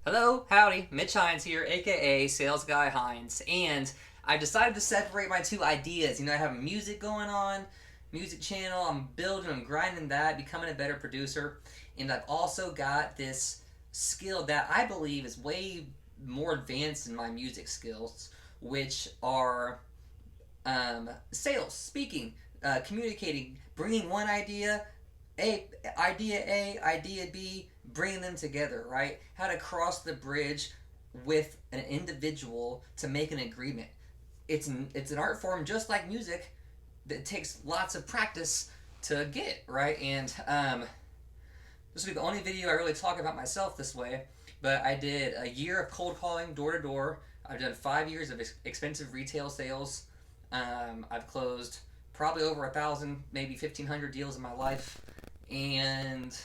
Hello, howdy, Mitch Hines here, aka Sales Guy Hines, and I decided to separate my two ideas. I have music going on, music channel, I'm building, I'm grinding that, becoming a better producer, and I've also got this skill that I believe is way more advanced than my music skills, which are sales, speaking, communicating, bringing one idea B, bringing them together, right? How to cross the bridge with an individual to make an agreement. It's an art form just like music that takes lots of practice to get, right? And this will be the only video I really talk about myself this way, but I did a year of cold calling door to door. I've done 5 years of expensive retail sales. I've closed probably over 1,000, maybe 1,500 deals in my life, and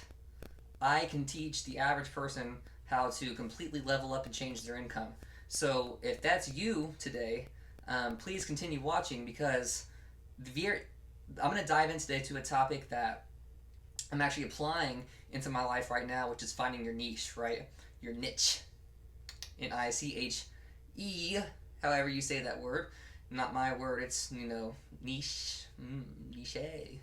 I can teach the average person how to completely level up and change their income. So if that's you today, please continue watching because I'm going to dive in today to a topic that I'm actually applying into my life right now, which is finding your niche, right? Your niche. Niche, however you say that word. Not my word, it's, niche, niche,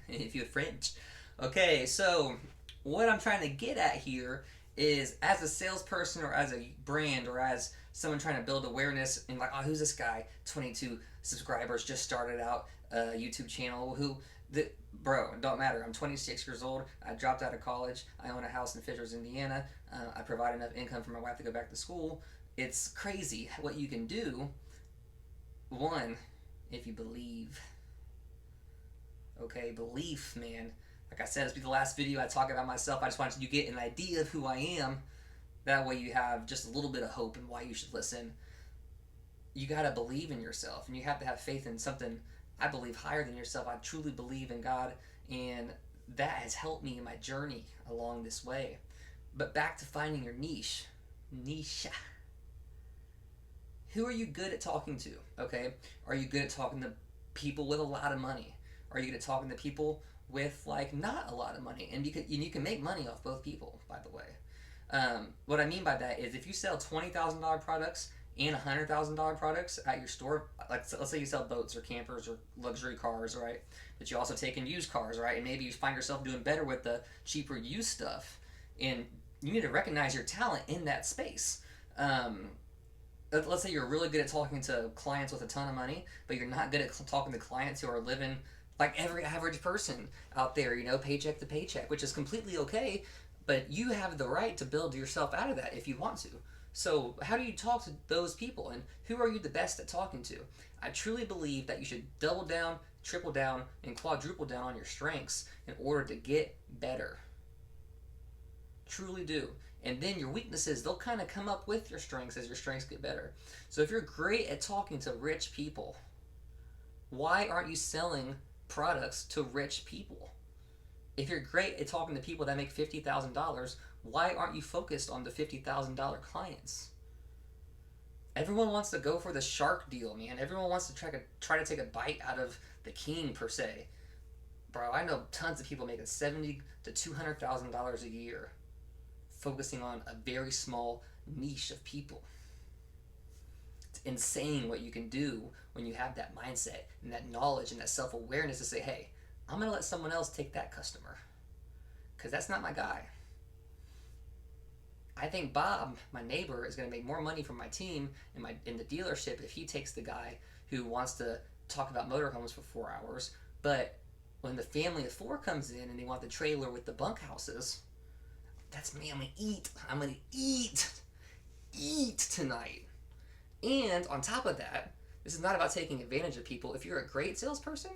if you're French. Okay, so what I'm trying to get at here is as a salesperson or as a brand or as someone trying to build awareness and like, oh, who's this guy? 22 subscribers, just started out a YouTube channel. Bro, it don't matter. I'm 26 years old. I dropped out of college. I own a house in Fishers, Indiana. I provide enough income for my wife to go back to school. It's crazy what you can do. One, if you believe. Okay, belief, man. Like I said, this will be the last video I talk about myself. I just wanted you to get an idea of who I am. That way you have just a little bit of hope and why you should listen. You got to believe in yourself, and you have to have faith in something, I believe, higher than yourself. I truly believe in God, and that has helped me in my journey along this way. But back to finding your niche. Niche. Who are you good at talking to? Okay? Are you good at talking to people with a lot of money? Are you good at talking to people with not a lot of money? And you can make money off both people, by the way. What I mean by that is if you sell $20,000 products and $100,000 products at your store, let's say you sell boats or campers or luxury cars, right? But you also take in used cars, right? And maybe you find yourself doing better with the cheaper used stuff. And you need to recognize your talent in that space. Let's say you're really good at talking to clients with a ton of money, but you're not good at talking to clients who are living like every average person out there, paycheck to paycheck, which is completely okay, but you have the right to build yourself out of that if you want to. So how do you talk to those people, and who are you the best at talking to? I truly believe that you should double down, triple down, and quadruple down on your strengths in order to get better. Truly do. And then your weaknesses, they'll kind of come up with your strengths as your strengths get better. So if you're great at talking to rich people, why aren't you selling products to rich people? If you're great at talking to people that make $50,000, why aren't you focused on the $50,000 clients? Everyone wants to go for the shark deal, man. Everyone wants to try to take a bite out of the king, per se. Bro, I know tons of people making $70,000 to $200,000 a year, focusing on a very small niche of people. It's insane what you can do when you have that mindset and that knowledge and that self-awareness to say, hey, I'm going to let someone else take that customer because that's not my guy. I think Bob, my neighbor, is going to make more money from my team in the dealership if he takes the guy who wants to talk about motorhomes for 4 hours. But when the family of 4 comes in and they want the trailer with the bunkhouses, that's me. I'm going to eat tonight. And on top of that, this is not about taking advantage of people. If you're a great salesperson,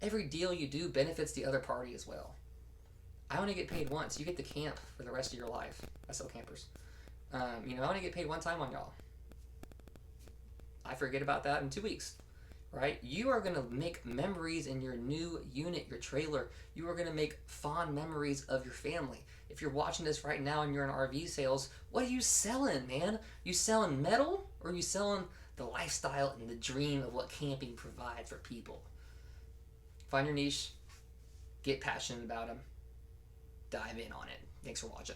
every deal you do benefits the other party as well. I only get paid once. You get to camp for the rest of your life. I sell campers. I only get paid one time on y'all. I forget about that in 2 weeks. Right? You are going to make memories in your new unit, your trailer. You are going to make fond memories of your family. If you're watching this right now and you're in RV sales, what are you selling, man? You selling metal, or are you selling the lifestyle and the dream of what camping provides for people? Find your niche, get passionate about them, dive in on it. Thanks for watching.